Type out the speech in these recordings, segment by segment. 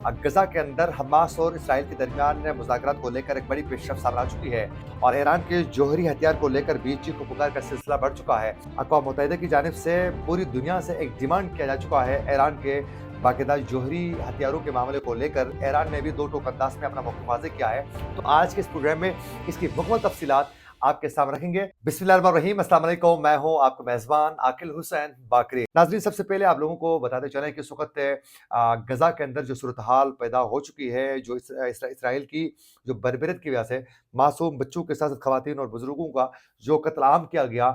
गजा के अंदर हमास और इसराइल के दरमियान मुज़ाकरात को लेकर एक बड़ी पेशरफ्त सामने आ चुकी है और ईरान के जौहरी हथियार को लेकर भी चीख पुकार का सिलसिला बढ़ चुका है। अक़वाम मुत्तहिदा की जानिब से पूरी दुनिया से एक डिमांड किया जा चुका है ईरान के बाकायदा जौहरी हथियारों के मामले को लेकर। ईरान ने भी दो टोक अंदाज में अपना मौक़िफ़ वाज़ेह किया है। तो आज के इस प्रोग्राम में इसकी मुकम्मल तफ़सीलात आपके सामने रखेंगे। बिस्मिल्लाहिर्रहमानिर्रहीम, अस्सलाम वालेकुम। मैं हूं आपका मेज़बान आकिल हुसैन बाकरी। नाज़रीन, सबसे पहले आप लोगों को बताते चलें कि इस वक़्त गज़ा के अंदर जो सूरत-हाल पैदा हो चुकी है, जो इसराइल की जो बर्बरियत की वजह से मासूम बच्चों के साथ-साथ ख़वातीन और बुज़ुर्गों का जो कत्ल आम किया गया,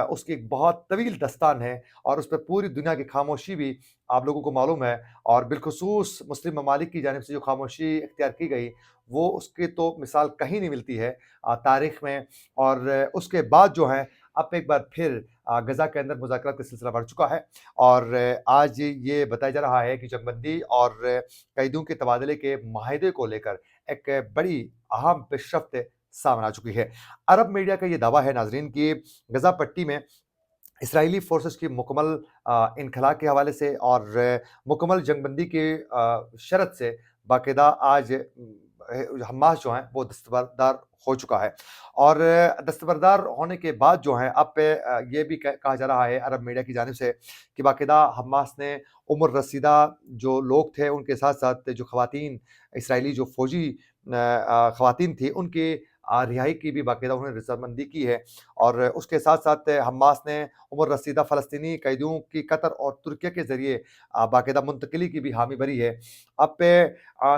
उसकी एक बहुत तवील दस्तान है और उस पे पूरी दुनिया की खामोशी भी आप लोगों को मालूम है। और बिलख़ुसूस मुस्लिम ममालिक की जानिब से जो खामोशी इख्तियार की गई, वो उसकी तो मिसाल कहीं नहीं मिलती है तारीख़ में। और उसके बाद जो है अब एक बार फिर गज़ा के अंदर मुज़ाकरात का सिलसिला बढ़ चुका है और आज ये बताया जा रहा है कि जंगबंदी और कैदियों के तबादले के माहिदे को लेकर एक बड़ी अहम पेशरफ्त सामने आ चुकी है। अरब मीडिया का ये दावा है नाज़रीन कि गज़ा पट्टी में इसराइली फ़ोर्सेस की मुकम्मल इनख़ला के हवाले से और मुकम्मल जंगबंदी के शर्त से बाकायदा आज हमास जो है वो दस्तबरदार हो चुका है। और दस्तबरदार होने के बाद जो है अब ये भी कहा जा रहा है अरब मीडिया की जानिब से कि बाकायदा हमास ने उम्र रसीदा जो लोग थे उनके साथ-साथ जो ख़वातीन इसराइली जो फ़ौजी ख़वातीन थी उनकी रिहाई की भी बाकायदा उन्होंने रज़ामंदी की है। और उसके साथ-साथ हमास ने उम्र रसीदा फ़लस्तीनी कैदियों की कतर और तुर्की के ज़रिए बाकायदा मुंतकिली की भी हामी भरी है। अब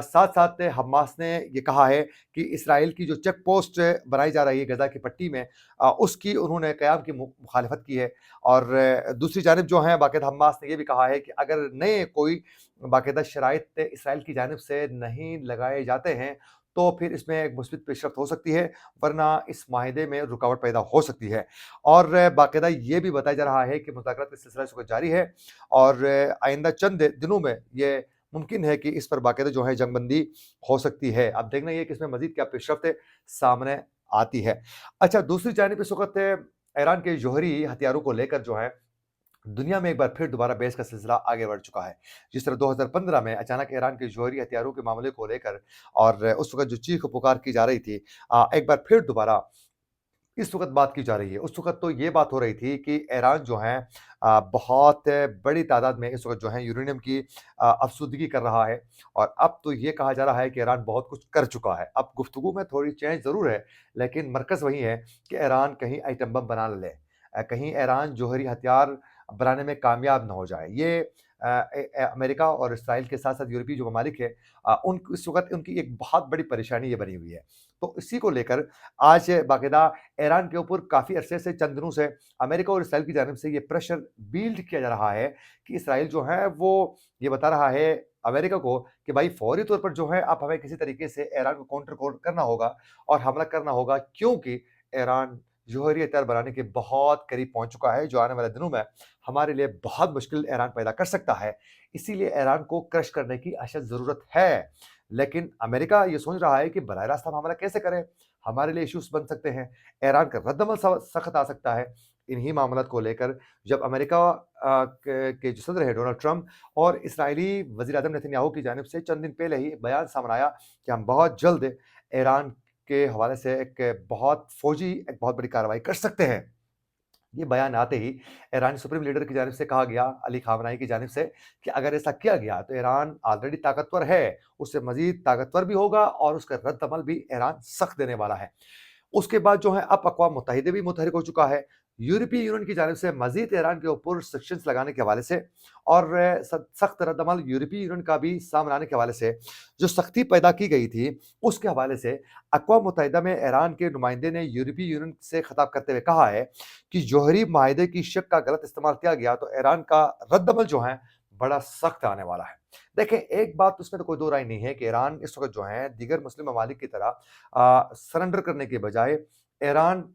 साथ-साथ हमास ने ये कहा है कि इसराइल की जो चेक पोस्ट बनाई जा रही है गज़ा की पट्टी में, उसकी उन्होंने क़याम की मुखालफत की है। और दूसरी जानिब जो है बाकायदा हमास ने ये भी कहा है कि अगर नए कोई बाकायदा शराइत इसराइल की जानिब से नहीं लगाए जाते हैं, तो फिर इसमें एक मुस्बित पेशरफ्त हो सकती है, वरना इस माहिदे में रुकावट पैदा हो सकती है। और बाकायदा ये भी बताया जा रहा है कि मुज़ाकरात का सिलसिला इस वक़्त जारी है और आइंदा चंद दिनों में ये मुमकिन है कि इस पर बाकायदा जो है जंगबंदी हो सकती है। अब देखना ये है कि इसमें मज़ीद क्या पेशरफ्त सामने आती है। अच्छा, दूसरी जानिब इस वक़्त ईरान के जौहरी हथियारों को लेकर जो है दुनिया में एक बार फिर दोबारा बहस का सिलसिला आगे बढ़ चुका है। जिस तरह 2015 में अचानक ईरान के जौहरी हथियारों के मामले को लेकर और उस वक़्त जो चीख-पुकार की जा रही थी, एक बार फिर दोबारा इस वक़्त बात की जा रही है। उस वक़्त तो ये बात हो रही थी कि ईरान जो है बहुत बड़ी तादाद में इस वक़्त जो है यूरेनियम की अफ़सुदगी कर रहा है और अब तो ये कहा जा रहा है कि ईरान बहुत कुछ कर चुका है। अब गुफ्तगू में थोड़ी चेंज ज़रूर है, लेकिन मरकज़ वही है कि ईरान कहीं आइटम बम बना ना ले। कहीं ईरान जौहरी हथियार बनाने में कामयाब ना हो जाए। ये अमेरिका और इसराइल के साथ-साथ यूरोपीय जो ममालिक है, उन इस वक़्त उनकी एक बहुत बड़ी परेशानी ये बनी हुई है। तो इसी को लेकर आज बाकायदा ईरान के ऊपर काफ़ी अरसे से, चंद दिनों से अमेरिका और इसराइल की जानिब से ये प्रेशर बिल्ड किया जा रहा है कि इसराइल जो है वो ये बता रहा है अमेरिका को कि भाई फौरी तौर पर जो है अब हमें किसी तरीके से ईरान को काउंटर करना होगा और हमला करना होगा, क्योंकि ईरान जौहरी हथियार बनाने के बहुत करीब पहुँच चुका है, जो आने वाले दिनों में हमारे लिए बहुत मुश्किल ईरान पैदा कर सकता है। इसीलिए ईरान को क्रश करने की अशद ज़रूरत है। लेकिन अमेरिका ये सोच रहा है कि बराह रास्त हम हमला कैसे करें? हमारे लिए इश्यूज़ बन सकते हैं। ईरान का रद्द-अमल सख्त आ सकता है इन्हीं मामलात को लेकर। जब अमेरिका के जो सदर हैं डोनाल्ड ट्रंप और इस्राएली वज़ीर-ए-आज़म नेतन्याहू की जानिब से चंद दिन पहले ही बयान सामने आया कि हम बहुत जल्द ईरान के हवाले से एक बहुत बड़ी कार्रवाई कर सकते हैं। ये बयान आते ही ईरानी सुप्रीम लीडर की जानिब से कहा गया, अली खामनाई की जानिब से, कि अगर ऐसा किया गया तो ईरान ऑलरेडी ताकतवर है, उससे मज़ीद ताकतवर भी होगा और उसका रद्द-अमल भी ईरान सख्त देने वाला है। उसके बाद जो है अब अक़वाम मुत्तहिदा भी मुतहरिक हो चुका है। यूरोपीय यूनियन की जानिब से मज़ीद ईरान के ऊपर सैंक्शंस लगाने के हवाले से और सख्त रद्द-अमल यूरोपीय यूनियन का भी सामने आने के हवाले से जो सख्ती पैदा की गई थी, उसके हवाले से अक़वाम मुत्तहिदा में ईरान के नुमाइंदे ने यूरोपीय यूनियन से ख़िताब करते हुए कहा है कि जौहरी माहिदे की शक का गलत इस्तेमाल किया गया तो ईरान का रद्द-अमल जो है बड़ा सख्त आने वाला है। देखें, एक बात उसमें तो कोई दो राय नहीं है कि ईरान इस वक़्त जो है दीगर मुस्लिम ममालिक की तरह सरेंडर करने के बजाय ईरान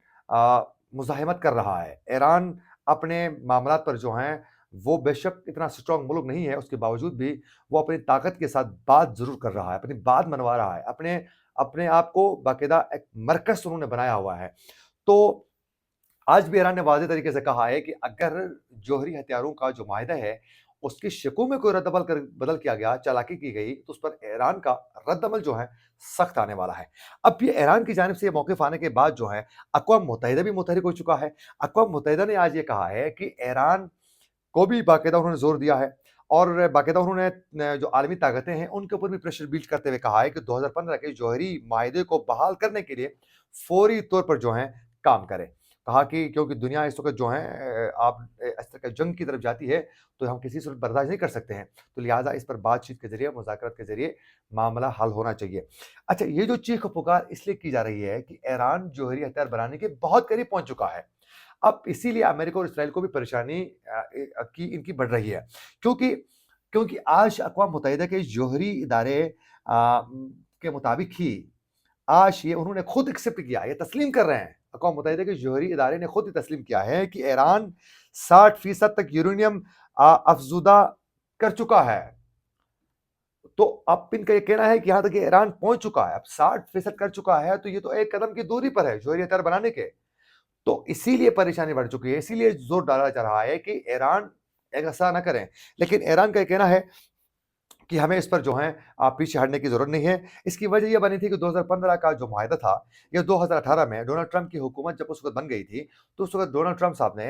मुज़ाहिमत कर रहा है। ईरान अपने मामलात पर जो हैं वो बेशक इतना स्ट्रॉन्ग मुल्क नहीं है, उसके बावजूद भी वो अपनी ताकत के साथ बात ज़रूर कर रहा है, अपनी बात मनवा रहा है, अपने अपने आप को बाकायदा एक मरकज़ उन्होंने बनाया हुआ है। तो आज भी ईरान ने वाज़ेह तरीके से कहा है कि अगर जौहरी हथियारों का जो माहिदा है, उसकी शिकों में कोई बदल किया गया, चालाकी की गई, तो उस पर ईरान का रद्द-अमल जो है सख्त आने वाला है। अब ये ईरान की जानिब से ये मौक़िफ़ आने के बाद जो है, अक़वाम मुत्तहिदा भी मुतहर्रिक हो चुका है। अक़वाम मुत्तहिदा ने आज ये कहा है कि ईरान को भी बाकायदा उन्होंने ज़ोर दिया है और बाकायदा उन्होंने जो आलमी ताकतें हैं, उनके ऊपर भी प्रेशर बिल्ड करते हुए कहा है कि 2015 के जौहरी माहदे को बहाल करने के लिए फ़ौरी तौर पर जो है काम करें। कहा कि क्योंकि दुनिया इस वक़्त जो है इस तरह का जंग की तरफ जाती है, तो हम किसी सूरत बर्दाश्त नहीं कर सकते हैं। तो लिहाज़ा इस पर बातचीत के ज़रिए, मुज़ाकरात के ज़रिए मामला हल होना चाहिए। अच्छा, ये जो चीख-पुकार इसलिए की जा रही है कि ईरान जौहरी हथियार बनाने के बहुत करीब पहुँच चुका है। अब इसीलिए अमेरिका और इसराइल को भी परेशानी की इनकी बढ़ रही है। क्योंकि क्योंकि आज अक़वाम मुत्तहिदा के जौहरी इदारे के मुताबिक ही आज ये उन्होंने खुद एक्सेप्ट किया, ये तस्लीम कर रहे हैं। अक़वाम मुत्तहिदा के जौहरी इदारे ने खुद ही तस्लीम किया है कि ईरान 60% तक यूरेनियम अफ़ज़ूदा कर चुका है। तो अब इनका ये कहना है कि यहाँ तक ये ईरान पहुँच चुका है, अब 60% कर चुका है, तो ये तो एक कदम की दूरी पर है जौहरी हथियार बनाने के। तो इसीलिए परेशानी बढ़ चुकी है, इसीलिए ज़ोर डाला जा रहा है कि ईरान ऐसा ना करें। लेकिन ईरान का ये कहना है कि हमें इस पर जो है पीछे हटने की ज़रूरत नहीं है। इसकी वजह ये बनी थी कि 2015 का जो मुआहिदा था, ये 2018 में डोनाल्ड ट्रंप की हुकूमत जब उस वक़्त बन गई थी, तो उस वक़्त डोनाल्ड ट्रंप साहब ने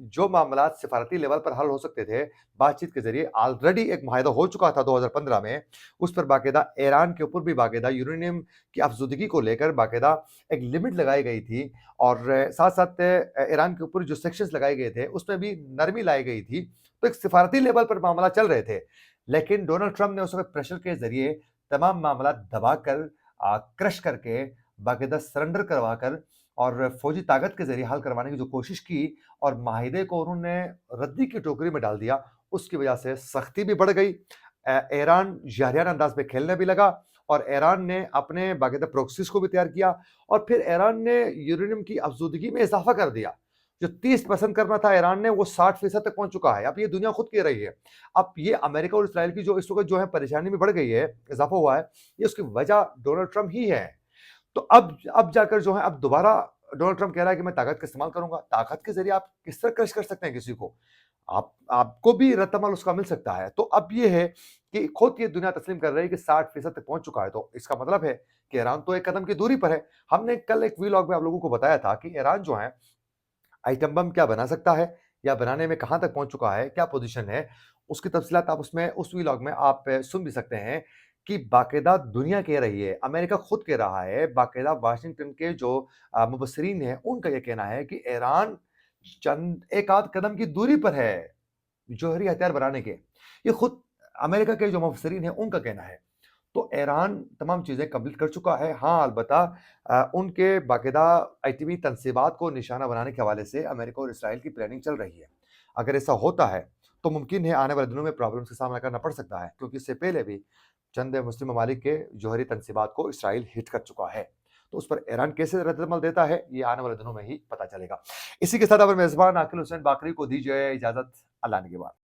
जो मामलात सिफ़ारती लेवल पर हल हो सकते थे, बातचीत के ज़रिए ऑलरेडी एक मुआहिदा हो चुका था 2015 में, उस पर बाकायदा ईरान के ऊपर भी बाकायदा यूरेनियम की अफ़ज़ूदगी को लेकर बाकायदा एक लिमिट लगाई गई थी और साथ-साथ ईरान के ऊपर जो सेक्शंस लगाए गए थे, उसमें भी नरमी लाई गई थी। तो एक सिफ़ारती लेवल पर मामला चल रहे थे। लेकिन डोनाल्ड ट्रंप ने उस वक़्त प्रेशर के ज़रिए तमाम मामला दबाकर क्रश करके, बाकायदा सरेंडर करवाकर और फ़ौजी ताकत के ज़रिए हल करवाने की जो कोशिश की और माहिदे को उन्होंने रद्दी की टोकरी में डाल दिया, उसकी वजह से सख्ती भी बढ़ गई। ईरान जहरियाना अंदाज़ में खेलने भी लगा और ईरान ने अपने बाकायदा प्रॉक्सीज़ को भी तैयार किया और फिर ईरान ने यूरेनियम की अफ़ज़ूदगी में इज़ाफ़ा कर दिया। जो 30% करना था ईरान ने, वो 60% तक पहुँच चुका है। अब ये दुनिया खुद कह रही है। अब ये अमेरिका और इसराइल की जो इस वक़्त जो है परेशानी में बढ़ गई है, इज़ाफ़ा हुआ है, ये उसकी वजह डोनाल्ड ट्रंप ही है। तो अब जाकर जो है अब दोबारा डोनाल्ड ट्रंप कह रहा है कि मैं ताकत का इस्तेमाल करूँगा। ताकत के ज़रिए आप किस तरह क्रश कर सकते हैं किसी को? आपको भी रद्द-अमल उसका मिल सकता है। तो अब ये है कि खुद ये दुनिया तस्लीम कर रही है कि 60% तक पहुँच चुका है, तो इसका मतलब है कि ईरान तो एक कदम की दूरी पर है। हमने कल एक वीलॉग में आप लोगों को बताया था कि ईरान जो है आइटम बम क्या बना सकता है या बनाने में कहाँ तक पहुँच चुका है, क्या पोज़ीशन है, उसकी तफ़सीलात आप उसमें उस व्लॉग में आप सुन भी सकते हैं कि बाकायदा दुनिया कह रही है, अमेरिका खुद कह रहा है, बाकायदा वाशिंगटन के जो मुबस्सिरीन हैं, उनका ये कहना है कि ईरान चंद एक आध कदम की दूरी पर है, जौहरी हथियार बनाने के। ये खुद अमेरिका के जो मुबस्सिरीन हैं, उनका कहना है। तो ईरान तमाम चीज़ें कंप्लीट कर चुका है। हाँ, अलबत्ता उनके बाकायदा एटमी तनसीबात को निशाना बनाने के हवाले से अमेरिका और इसराइल की प्लानिंग चल रही है। अगर ऐसा होता है, तो मुमकिन है आने वाले दिनों में प्रॉब्लम्स का सामना करना पड़ सकता है, क्योंकि इससे पहले भी चंद मुस्लिम ममालिक के जौहरी तनसीबात को इसराइल हिट कर चुका है। तो उस पर ईरान कैसे रद्द-अमल देता है, ये आने वाले दिनों में ही पता चलेगा। इसी के साथ अब मेज़बान आकिल हुसैन बाकरी को दीजिए इजाज़त। अल्लाह निगहबान।